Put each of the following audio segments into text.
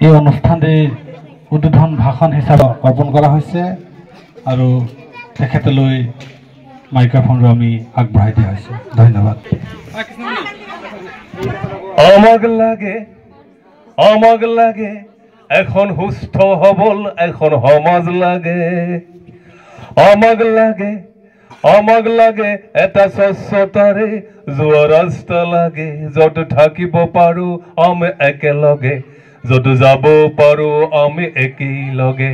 এই অনুষ্ঠানটি উদ্বোধন ভাষণ হিচাপে অৰ্পণ কৰা হৈছে আৰু তেখেতলৈ মাইক্ৰফোনটো আমি আগবঢ়াই দিয়া হৈছে। ধন্যবাদ। আমাক লাগে এখন সুস্থ সবল এখন সমাজ লাগে। আমাক লাগে এটা স্বচ্ছতাৰে যোৱা ৰাস্তা লাগে, য'ত থাকিব পাৰো আমি একেলগে, য'ত যাব পাৰো আমি একেলগে,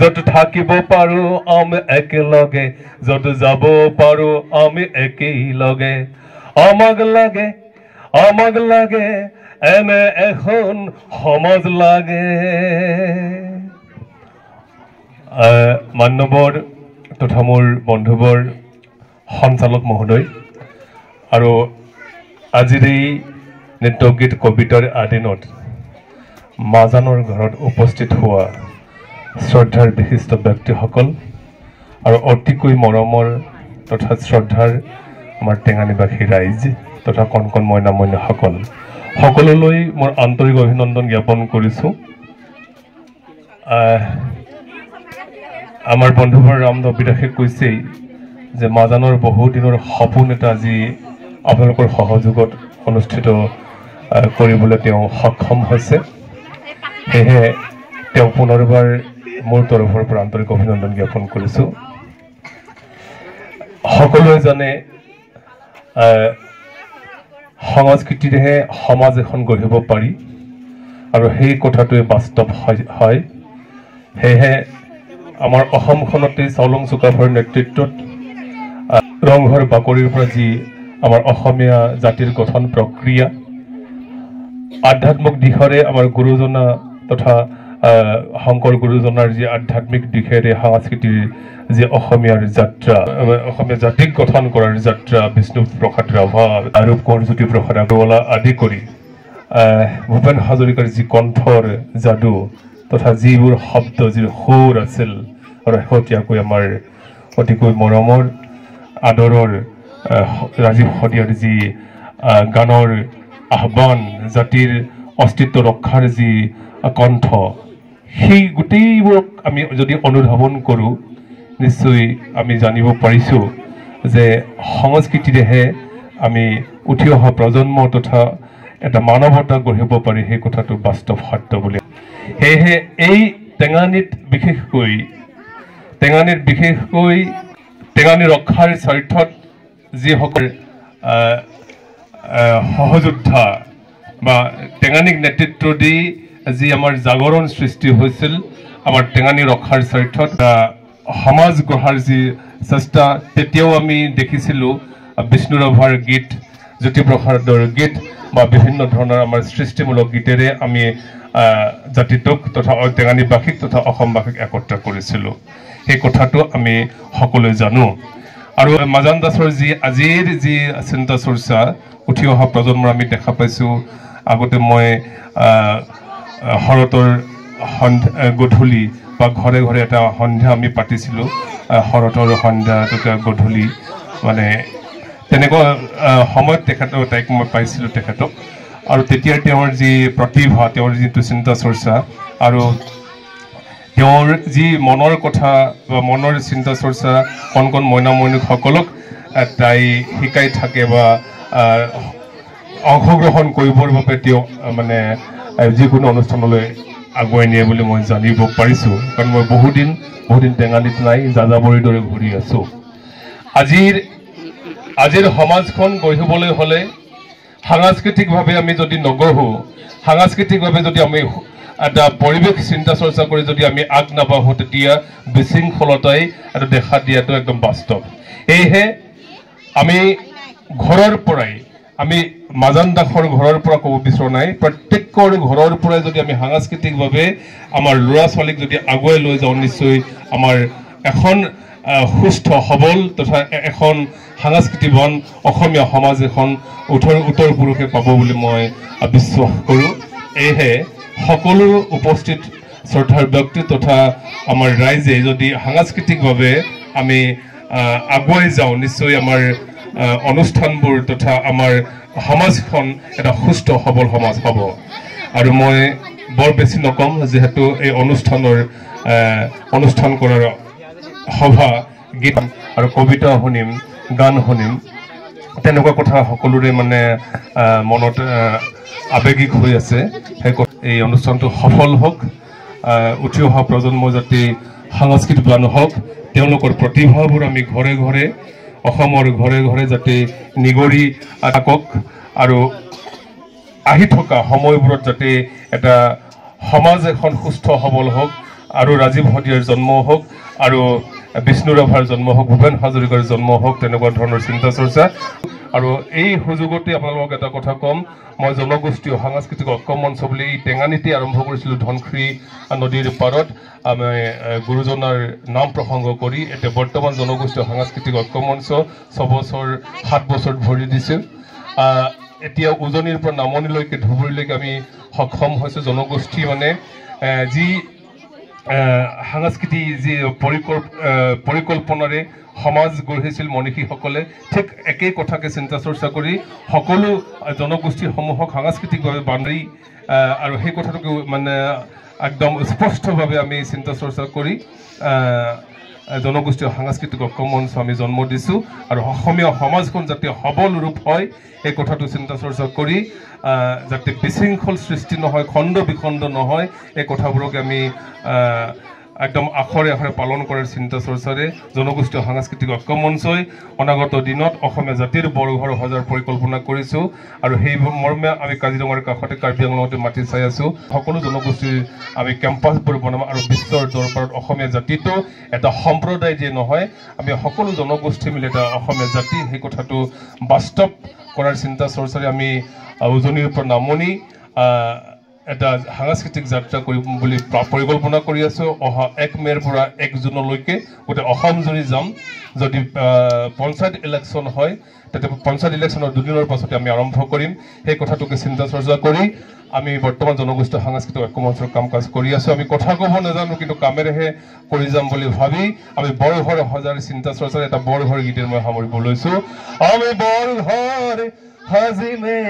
য'ত থাকিব পাৰো আমি একেলগে, য'ত যাব পাৰো আমি একেলগে। আমাক লাগে এনে এখন সমাজ লাগে। মান্যবৰ তথা মোৰ বন্ধুবৰ সঞ্চালক মহোদয় আৰু আজিৰ এই নৃত্যগীত কবিতাৰ আদিনত মাজানৰ ঘৰত উপস্থিত হোৱা শ্ৰদ্ধাৰ বিশিষ্ট ব্যক্তিসকল আৰু অতিকৈ মৰমৰ তথা শ্ৰদ্ধাৰ আমাৰ টেঙানীবাসী ৰাইজ তথা কণ কণ মইনা মইনাসকল সকলোলৈ মোৰ আন্তৰিক অভিনন্দন জ্ঞাপন কৰিছোঁ। আমাৰ বন্ধুবৰ ৰামদেৱ বিদাসে কৈছেই যে মাজানৰ বহুদিনৰ সপোন এটা আজি আপোনালোকৰ সহযোগত অনুষ্ঠিত কৰিবলৈ তেওঁ সক্ষম হৈছে। সেয়েহে তেওঁ পুনৰবাৰ মোৰ তৰফৰ পৰা আন্তৰিক অভিনন্দন জ্ঞাপন কৰিছোঁ। সকলোৱে জানে সংস্কৃতিৰেহে সমাজ এখন গঢ়িব পাৰি আৰু সেই কথাটোৱে বাস্তৱ হয়। সেয়েহে আমাৰ অসমখনতে চাওলুং চুকাফাৰ নেতৃত্বত ৰংঘৰ বাকৰিৰ পৰা যি আমাৰ অসমীয়া জাতিৰ গঠন প্ৰক্ৰিয়া আধ্যাত্মিক দিশৰে আমাৰ গুৰুজনা তথা শংকৰ গুৰুজনাৰ যি আধ্যাত্মিক দিশেৰে সংস্কৃতিৰ যি অসমীয়াৰ যাত্ৰা, অসমীয়া জাতিক গঠন কৰাৰ যাত্ৰা, বিষ্ণু প্ৰসাদ ৰাভা আৰু কোঁৱৰ জ্যোতিপ্ৰসাদ আগৰৱালা আদি কৰি ভূপেন হাজৰিকাৰ যি কণ্ঠৰ যাদু তথা যিবোৰ শব্দ যি সুৰ আছিল আৰু শেহতীয়াকৈ আমাৰ অতিকৈ মৰমৰ আদৰৰ ৰাজীৱ শদিয়াৰ যি গানৰ আহ্বান, জাতিৰ অস্তিত্ব ৰক্ষাৰ যি কণ্ঠ, সেই গোটেইবোৰক আমি যদি অনুধাৱন কৰোঁ নিশ্চয় আমি জানিব পাৰিছোঁ যে সংস্কৃতিৰেহে আমি উঠি অহা প্ৰজন্ম তথা এটা মানৱতা গঢ়িব পাৰি, সেই কথাটো বাস্তৱ সত্য বুলি। সেয়েহে এই টেঙানীত বিশেষকৈ টেঙানী ৰক্ষাৰ স্বাৰ্থত যিসকল সহযোদ্ধা বা টেঙানীক নেতৃত্ব দি যি আমাৰ জাগৰণ সৃষ্টি হৈছিল আমাৰ টেঙানী ৰক্ষাৰ স্বাৰ্থত সমাজ গঢ়াৰ যি চেষ্টা, তেতিয়াও আমি দেখিছিলোঁ বিষ্ণু ৰাভাৰ গীত, জ্যোতিপ্ৰসাদৰ গীত বা বিভিন্ন ধৰণৰ আমাৰ সৃষ্টিমূলক গীতেৰে আমি জাতিটোক তথা টেঙানীবাসীক তথা অসমবাসীক একত্ৰ কৰিছিলোঁ। সেই কথাটো আমি সকলোৱে জানো। আৰু মাজান দাসৰ যি আজিৰ যি চিন্তা চৰ্চা উঠি অহা প্ৰজন্মৰ আমি দেখা পাইছোঁ। আগতে মই শৰতৰ গধূলি বা ঘৰে ঘৰে এটা সন্ধ্যা আমি পাতিছিলোঁ, শৰতৰ সন্ধ্যা তথা গধূলি, মানে তেনেকুৱা সময়ত তাইক মই পাইছিলোঁ তেখেতক। আৰু তেতিয়া তেওঁৰ যি প্ৰতিভা, তেওঁৰ যিটো চিন্তা চৰ্চা আৰু তেওঁৰ যি মনৰ কথা বা মনৰ চিন্তা চৰ্চা কণ কণ মইনা মইনুসকলক তাই শিকাই থাকে বা অংশগ্ৰহণ কৰিবৰ বাবে তেওঁ মানে যিকোনো অনুষ্ঠানলৈ আগুৱাই নিয়ে বুলি মই জানিব পাৰিছোঁ। কাৰণ মই বহুদিন টেঙানীত নাই, যাযাবৰীৰ দৰে ঘূৰি আছোঁ। আজিৰ সমাজখন গঢ়িবলৈ হ'লে সাংস্কৃতিকভাৱে আমি যদি নগঢ়োঁ, সাংস্কৃতিকভাৱে যদি আমি এটা পৰিৱেশ চিন্তা চৰ্চা কৰি যদি আমি আগ নাবাঢ়োঁ, তেতিয়া বিশৃংখলতাই এটা দেখা দিয়াটো একদম বাস্তৱ। সেয়েহে আমি ঘৰৰ পৰাই, আমি মাজান দাসৰ ঘৰৰ পৰা ক'ব বিচৰা নাই, প্ৰত্যেকৰ ঘৰৰ পৰাই যদি আমি সাংস্কৃতিকভাৱে আমাৰ ল'ৰা ছোৱালীক যদি আগুৱাই লৈ যাওঁ, নিশ্চয় আমাৰ এখন সুস্থ সবল তথা এখন সাংস্কৃতিবান অসমীয়া সমাজ এখন উত্তৰ পুৰুষে পাব বুলি মই বিশ্বাস কৰোঁ। সেয়েহে সকলো উপস্থিত শ্ৰদ্ধাৰ ব্যক্তি তথা আমাৰ ৰাইজে যদি সাংস্কৃতিকভাৱে আমি আগুৱাই যাওঁ, নিশ্চয় আমাৰ অনুষ্ঠানবোৰ তথা আমাৰ সমাজখন এটা সুস্থ সবল সমাজ হ'ব। আৰু মই বৰ বেছি নকম যেহেতু এই অনুষ্ঠান কৰাৰ সভা গীত আৰু কবিতা শুনিম গান শুনিম তেনেকুৱা কথা সকলোৰে মানে মনত আবেগিক হৈ আছে এই অনুষ্ঠানটো সফল হোক উঠি অহা প্ৰজন্ম যাতে সাংস্কৃতিবান হোক তেওঁলোকৰ প্ৰতিভাবোৰ আমি ঘৰে ঘৰে অসমৰ ঘৰে ঘৰে যাতে নিগৰি থাকক আৰু আহি থকা সময়বোৰত যাতে এটা সমাজ এখন সুস্থ সবল হোক আৰু ৰাজীৱ হদিয়াৰ জন্ম হোক আৰু বিষ্ণু ৰাভাৰ জন্ম হোক ভূপেন হাজৰিকাৰ জন্ম হোক তেনেকুৱা ধৰণৰ চিন্তা চৰ্চা আৰু এই সুযোগতে আপোনালোকক এটা কথা কম মই জনগোষ্ঠী সাংস্কৃতিক ঐক্য মঞ্চ বুলি এই টেঙানীতি আৰম্ভ কৰিছিলোঁ ধনখৰি নদীৰ পাৰত আমি গুৰুজনাৰ নাম প্ৰসংগ কৰি এতিয়া বৰ্তমান জনগোষ্ঠী সাংস্কৃতিক ঐক্য মঞ্চ 7 বছৰ ভৰি দিছে এতিয়া উজনিৰ পৰা নামনিলৈকে ধুবুৰীলৈকে আমি সক্ষম হৈছোঁ জনগোষ্ঠী মানে যি সাংস্কৃতিক যি পৰিকল্পনাৰে সমাজ গঢ়িছিল মনীষীসকলে ঠিক একেই কথাকে চিন্তা চৰ্চা কৰি সকলো জনগোষ্ঠীসমূহক সাংস্কৃতিকভাৱে বান্ধি আৰু সেই কথাটোকে মানে একদম স্পষ্টভাৱে আমি চিন্তা চৰ্চা কৰি জনগোষ্ঠীয় সাংস্কৃতিক ঐক্য মঞ্চ আমি জন্ম দিছোঁ আৰু অসমীয়া সমাজখন যাতে সবল ৰূপ হয় এই কথাটো চিন্তা চৰ্চা কৰি যাতে বিশৃংখল সৃষ্টি নহয় খণ্ড বিখণ্ড নহয় এই কথাবোৰক আমি একদম আখৰে আখৰে পালন কৰাৰ চিন্তা চৰ্চাৰে জনগোষ্ঠীয় সাংস্কৃতিক ঐক্য মঞ্চই অনাগত দিনত অসমীয়া জাতিৰ বৰঘৰ সজাৰ পৰিকল্পনা কৰিছোঁ আৰু সেই মৰ্মে আমি কাজিৰঙাৰ কাষতে কাৰ্বি আংলঙতে মাটি চাই আছোঁ সকলো জনগোষ্ঠীৰ আমি কেম্পাছবোৰ বনাম আৰু বিশ্বৰ দৰবাৰত অসমীয়া জাতিটো এটা সম্প্ৰদায় যে নহয় আমি সকলো জনগোষ্ঠী মিলি এটা অসমীয়া জাতি সেই কথাটো বাস্তৱ কৰাৰ চিন্তা চৰ্চাৰে আমি উজনিৰ পৰা নামনি এটা সাংস্কৃতিক যাত্ৰা কৰিম বুলি পৰিকল্পনা কৰি আছোঁ অহা 1 মে'ৰ পৰা 1 জুনলৈকে গোটেই অসম জুৰি যাম যদি পঞ্চায়ত ইলেকশ্যন হয় তেতিয়া পঞ্চায়ত ইলেকশ্যনৰ 2 দিনৰ পাছতে আমি আৰম্ভ কৰিম সেই কথাটোকে চিন্তা চৰ্চা কৰি আমি বৰ্তমান জনগোষ্ঠী সাংস্কৃতিক ঐক্য মঞ্চৰ কাম কাজ কৰি আছোঁ আমি কথা ক'ব নাজানো কিন্তু কামেৰেহে কৰি যাম বুলি ভাবি আমি বৰঘৰ সজাৰ চিন্তা চৰ্চাৰ এটা বৰঘৰ গীতেৰে মই সামৰিব লৈছোঁ আমি বৰঘৰ সাজিমে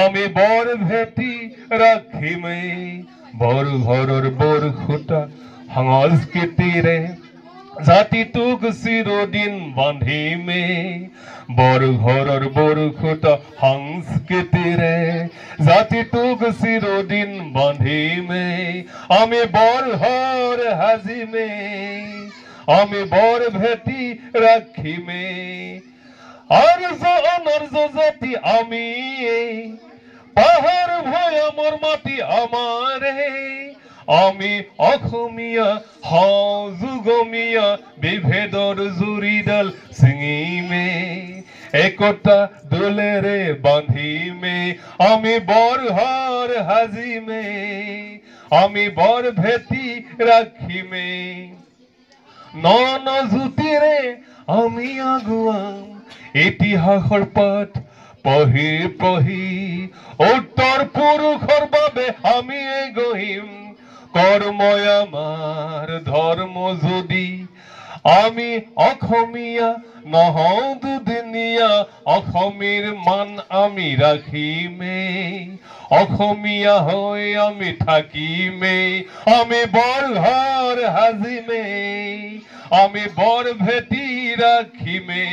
আমি বৰ ভেটি ৰাখিমে বৰঘৰৰ বৰখুটা সাংস্কৃতিৰে জাতিটোক চিৰদিন বান্ধিমে বৰঘৰৰ বৰখুটা সাংস্কৃতিৰে জাতিটোক চিৰদিন বান্ধিমে আমি বৰঘৰ সাজিমে আমি বৰ ভেটি ৰাখিমে আৰ্য জাতি আমি পাহাৰ ভৈয়ামৰ মাটি আমাৰে আমি অসমীয়া যুগমীয়া বিভেদৰ জুৰিডাল ছিঙিমে একতা দোলেৰে বান্ধিমে আমি বৰঘৰ সাজিমে আমি বৰ ভেটি ৰাখিমে নজুতিৰে আমি আগুৱাম ইতিহাসৰ পাঠ পঢ়ি পঢ়ি উত্তৰ পুৰুষৰ বাবে আমি গঢ়িম কৰ্মই আমাৰ ধৰ্ম যদি আমি অসমীয়া নহওঁ দুদিনীয়া অসমীৰ মান আমি ৰাখিমে অসমীয়া হৈ আমি থাকিমে আমি বৰঘৰ সাজিমে আমি বৰ ভেটি ৰাখিমে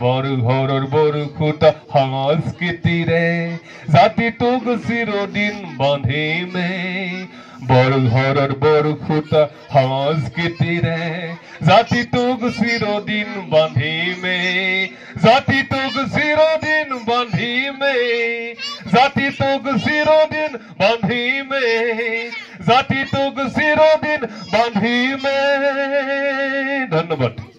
বৰঘৰৰ বৰখুটা সাংস্কৃতিৰে জাতিটোক চিৰদিন বান্ধিমে বৰঘৰৰ বৰখুটা সাংস্কৃতিৰে জাতিটোক চিৰদিন বান্ধিমে জাতিটোক চিৰদিন বান্ধিমে জাতিটোক চিৰদিন বান্ধিমে জাতিটোক চিৰদিন বান্ধিমে ধন্যবাদ।